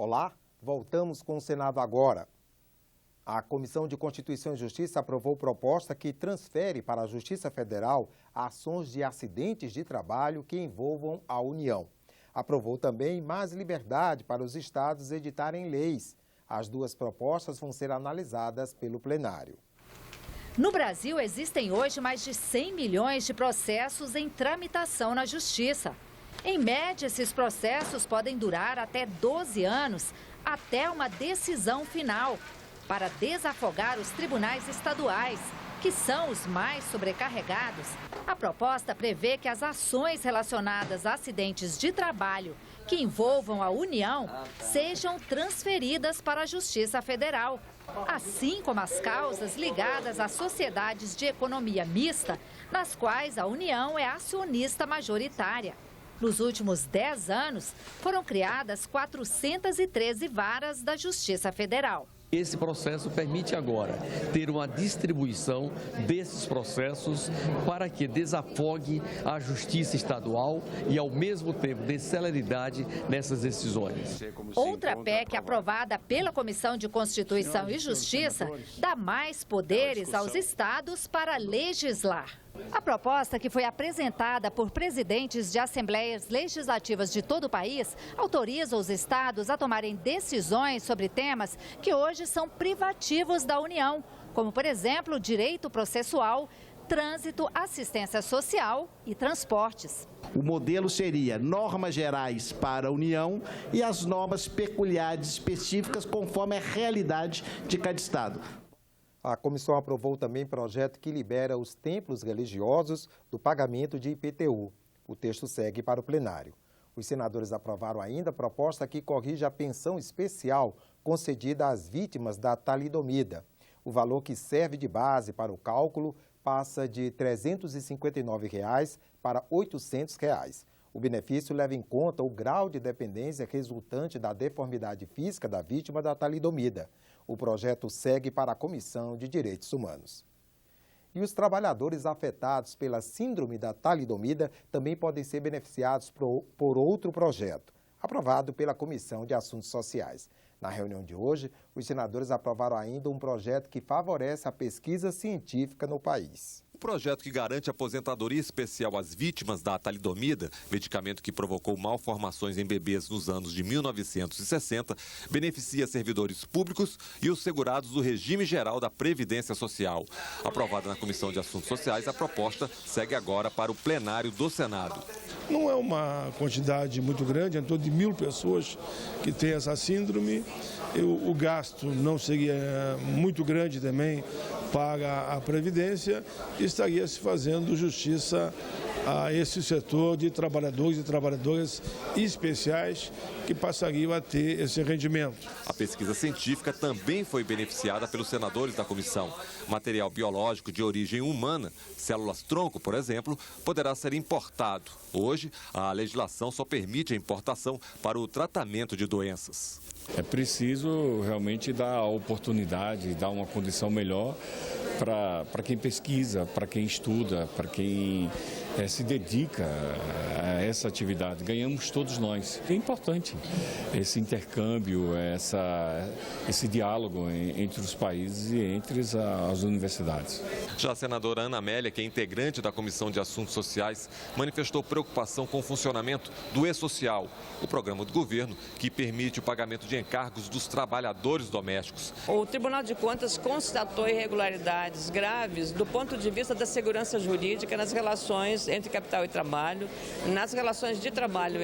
Olá, voltamos com o Senado agora. A Comissão de Constituição e Justiça aprovou proposta que transfere para a Justiça Federal ações de acidentes de trabalho que envolvam a União. Aprovou também mais liberdade para os estados editarem leis. As duas propostas vão ser analisadas pelo plenário. No Brasil, existem hoje mais de 100 milhões de processos em tramitação na Justiça. Em média, esses processos podem durar até 12 anos, até uma decisão final, para desafogar os tribunais estaduais, que são os mais sobrecarregados. A proposta prevê que as ações relacionadas a acidentes de trabalho que envolvam a União sejam transferidas para a Justiça Federal, assim como as causas ligadas a sociedades de economia mista, nas quais a União é acionista majoritária. Nos últimos 10 anos, foram criadas 413 varas da Justiça Federal. Esse processo permite agora ter uma distribuição desses processos para que desafogue a justiça estadual e, ao mesmo tempo, dê celeridade nessas decisões. Outra PEC aprovada pela Comissão de Constituição e Justiça dá mais poderes aos estados para legislar. A proposta, que foi apresentada por presidentes de assembleias legislativas de todo o país, autoriza os estados a tomarem decisões sobre temas que hoje são privativos da União, como, por exemplo, direito processual, trânsito, assistência social e transportes. O modelo seria normas gerais para a União e as normas peculiares específicas conforme a realidade de cada estado. A comissão aprovou também projeto que libera os templos religiosos do pagamento de IPTU. O texto segue para o plenário. Os senadores aprovaram ainda a proposta que corrige a pensão especial concedida às vítimas da talidomida. O valor que serve de base para o cálculo passa de R$ 359 para R$ 800. O benefício leva em conta o grau de dependência resultante da deformidade física da vítima da talidomida. O projeto segue para a Comissão de Direitos Humanos. E os trabalhadores afetados pela síndrome da talidomida também podem ser beneficiados por outro projeto, aprovado pela Comissão de Assuntos Sociais. Na reunião de hoje, os senadores aprovaram ainda um projeto que favorece a pesquisa científica no país. O projeto que garante aposentadoria especial às vítimas da talidomida, medicamento que provocou malformações em bebês nos anos de 1960, beneficia servidores públicos e os segurados do regime geral da Previdência Social. Aprovada na Comissão de Assuntos Sociais, a proposta segue agora para o plenário do Senado. Não é uma quantidade muito grande, é em torno de 1.000 pessoas que têm essa síndrome. O gasto não seria muito grande também para a Previdência e estaria se fazendo justiça a esse setor de trabalhadores e trabalhadoras especiais que passariam a ter esse rendimento. A pesquisa científica também foi beneficiada pelos senadores da comissão. Material biológico de origem humana, células-tronco, por exemplo, poderá ser importado. Hoje, a legislação só permite a importação para o tratamento de doenças. É preciso realmente dar a oportunidade, dar uma condição melhor para quem pesquisa, para quem estuda, para quem se dedica a essa atividade. Ganhamos todos nós. É importante esse intercâmbio, esse diálogo entre os países e entre as universidades. Já a senadora Ana Amélia, que é integrante da Comissão de Assuntos Sociais, manifestou preocupação com o funcionamento do E-Social, o programa do governo que permite o pagamento de encargos dos trabalhadores domésticos. O Tribunal de Contas constatou irregularidades graves do ponto de vista da segurança jurídica nas relações entre capital e trabalho, nas relações de trabalho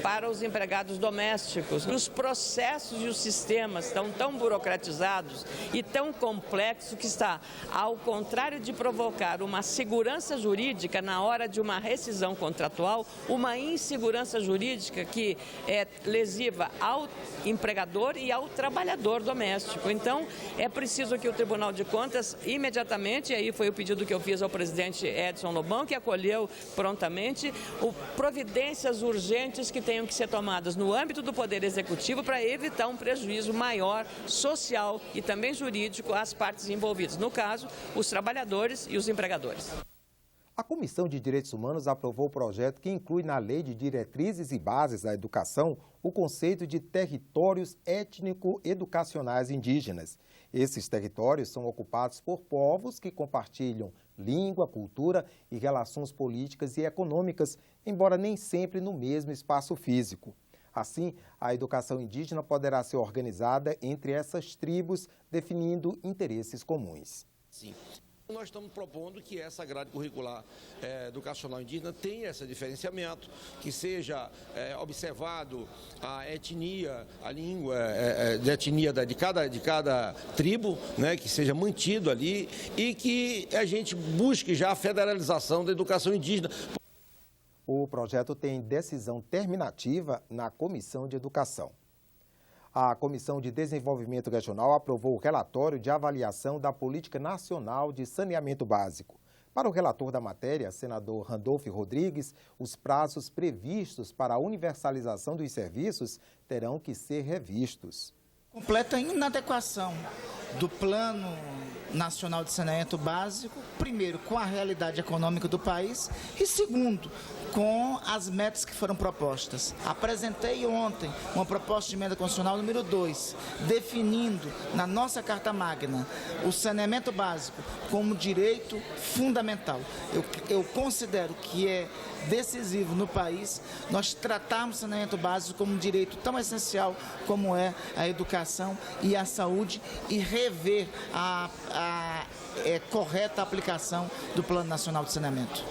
para os empregados domésticos. Os processos e os sistemas estão tão burocratizados e tão complexos que está, ao contrário de provocar uma segurança jurídica na hora de uma rescisão contratual, uma insegurança jurídica que é lesiva ao empregador e ao trabalhador doméstico. Então, é preciso que o Tribunal de Contas imediatamente, e aí foi o pedido que eu fiz ao presidente Edson Lobão, que acolheu prontamente, providências urgentes que tenham que ser tomadas no âmbito do Poder Executivo para evitar um prejuízo maior social e também jurídico às partes envolvidas, no caso, os trabalhadores e os empregadores. A Comissão de Direitos Humanos aprovou o projeto que inclui na Lei de Diretrizes e Bases da Educação o conceito de territórios étnico-educacionais indígenas. Esses territórios são ocupados por povos que compartilham língua, cultura e relações políticas e econômicas, embora nem sempre no mesmo espaço físico. Assim, a educação indígena poderá ser organizada entre essas tribos, definindo interesses comuns. Sim. Nós estamos propondo que essa grade curricular educacional indígena tenha esse diferenciamento, que seja observado a etnia, a língua de etnia de cada tribo, né, que seja mantido ali e que a gente busque já a federalização da educação indígena. O projeto tem decisão terminativa na Comissão de Educação. A Comissão de Desenvolvimento Regional aprovou o relatório de avaliação da Política Nacional de Saneamento Básico. Para o relator da matéria, senador Randolfo Rodrigues, os prazos previstos para a universalização dos serviços terão que ser revistos. Completa inadequação do Plano Nacional de Saneamento Básico, primeiro, com a realidade econômica do país e, segundo, com as metas que foram propostas. Apresentei ontem uma proposta de emenda constitucional número 2, definindo na nossa Carta Magna o saneamento básico como direito fundamental. Eu considero que é decisivo no país nós tratarmos o saneamento básico como um direito tão essencial como é a educação e a saúde e rever a correta aplicação do Plano Nacional de Saneamento.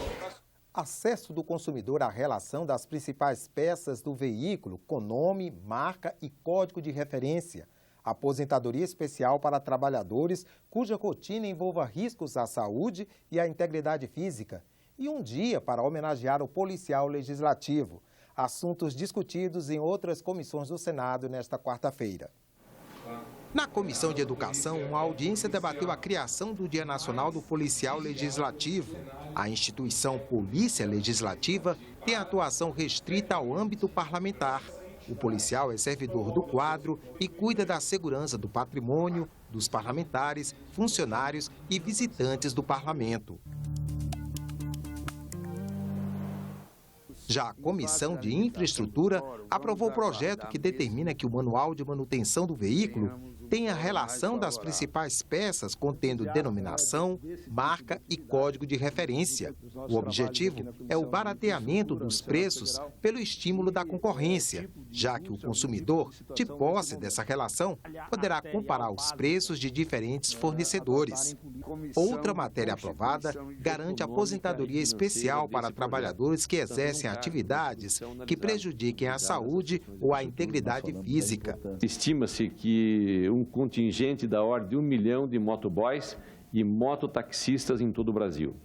Acesso do consumidor à relação das principais peças do veículo com nome, marca e código de referência. Aposentadoria especial para trabalhadores cuja rotina envolva riscos à saúde e à integridade física. E um dia para homenagear o policial legislativo. Assuntos discutidos em outras comissões do Senado nesta quarta-feira. Na Comissão de Educação, uma audiência debateu a criação do Dia Nacional do Policial Legislativo. A instituição Polícia Legislativa tem atuação restrita ao âmbito parlamentar. O policial é servidor do quadro e cuida da segurança do patrimônio, dos parlamentares, funcionários e visitantes do parlamento. Já a Comissão de Infraestrutura aprovou o projeto que determina que o manual de manutenção do veículo tenha relação das principais peças contendo denominação, marca e código de referência. O objetivo é o barateamento dos preços pelo estímulo da concorrência, já que o consumidor, de posse dessa relação, poderá comparar os preços de diferentes fornecedores. Outra matéria aprovada garante aposentadoria especial para trabalhadores que exercem atividades que prejudiquem a saúde ou a integridade física. Estima-se que um contingente da ordem de 1 milhão de motoboys e mototaxistas em todo o Brasil.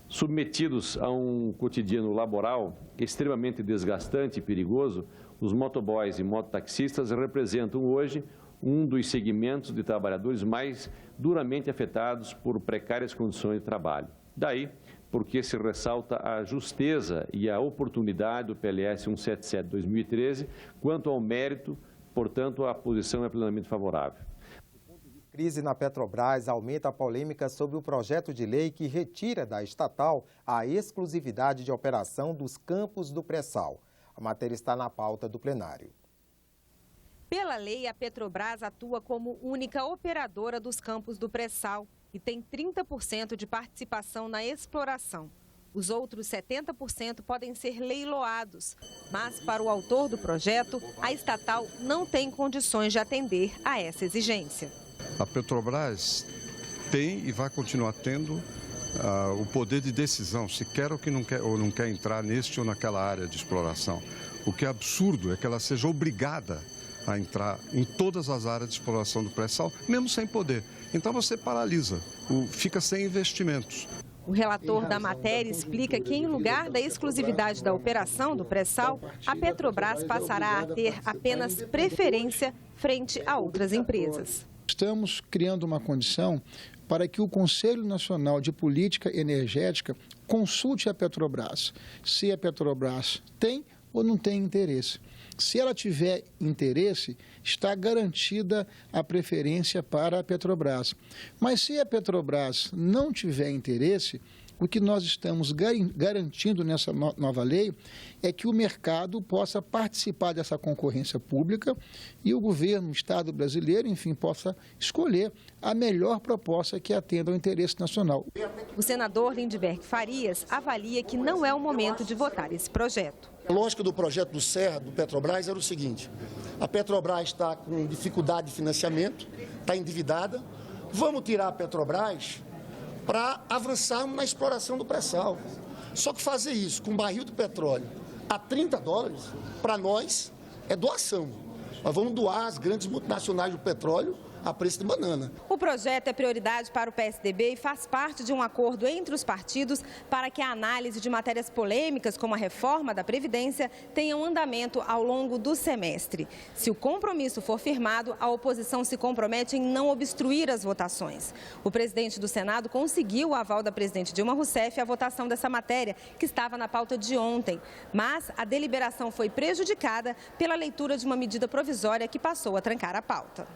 Submetidos a um cotidiano laboral extremamente desgastante e perigoso, os motoboys e mototaxistas representam hoje um dos segmentos de trabalhadores mais duramente afetados por precárias condições de trabalho. Daí, porque se ressalta a justeza e a oportunidade do PLS 177 de 2013 quanto ao mérito. Portanto, a posição é plenamente favorável. Crise na Petrobras aumenta a polêmica sobre o projeto de lei que retira da estatal a exclusividade de operação dos campos do pré-sal. A matéria está na pauta do plenário. Pela lei, a Petrobras atua como única operadora dos campos do pré-sal e tem 30% de participação na exploração. Os outros 70% podem ser leiloados, mas para o autor do projeto, a estatal não tem condições de atender a essa exigência. A Petrobras tem e vai continuar tendo o poder de decisão, se quer ou não quer entrar neste ou naquela área de exploração. O que é absurdo é que ela seja obrigada a entrar em todas as áreas de exploração do pré-sal, mesmo sem poder. Então você paralisa, fica sem investimentos. O relator da matéria explica que, em lugar da exclusividade da operação do pré-sal, a Petrobras passará a ter apenas preferência frente a outras empresas. Estamos criando uma condição para que o Conselho Nacional de Política Energética consulte a Petrobras, se a Petrobras tem ou não tem interesse. Se ela tiver interesse, está garantida a preferência para a Petrobras. Mas se a Petrobras não tiver interesse, O que nós estamos garantindo nessa nova lei é que o mercado possa participar dessa concorrência pública e o governo, o Estado brasileiro, enfim, possa escolher a melhor proposta que atenda ao interesse nacional. O senador Lindbergh Farias avalia que não é o momento de votar esse projeto. A lógica do projeto do Serra, do Petrobras, era o seguinte: a Petrobras está com dificuldade de financiamento, está endividada, vamos tirar a Petrobras para avançarmos na exploração do pré-sal. Só que fazer isso com um barril de petróleo a $30, para nós, é doação. Nós vamos doar às grandes multinacionais do petróleo a preço de banana. O projeto é prioridade para o PSDB e faz parte de um acordo entre os partidos para que a análise de matérias polêmicas, como a reforma da Previdência, tenha um andamento ao longo do semestre. Se o compromisso for firmado, a oposição se compromete em não obstruir as votações. O presidente do Senado conseguiu o aval da presidente Dilma Rousseff à votação dessa matéria, que estava na pauta de ontem. Mas a deliberação foi prejudicada pela leitura de uma medida provisória que passou a trancar a pauta.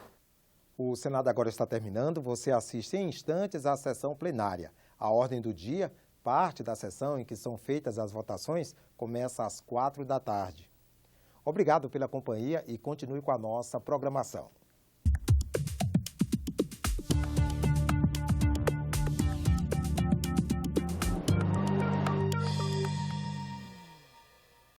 O Senado agora está terminando. Você assiste em instantes à sessão plenária. A ordem do dia, parte da sessão em que são feitas as votações, começa às 4 da tarde. Obrigado pela companhia e continue com a nossa programação.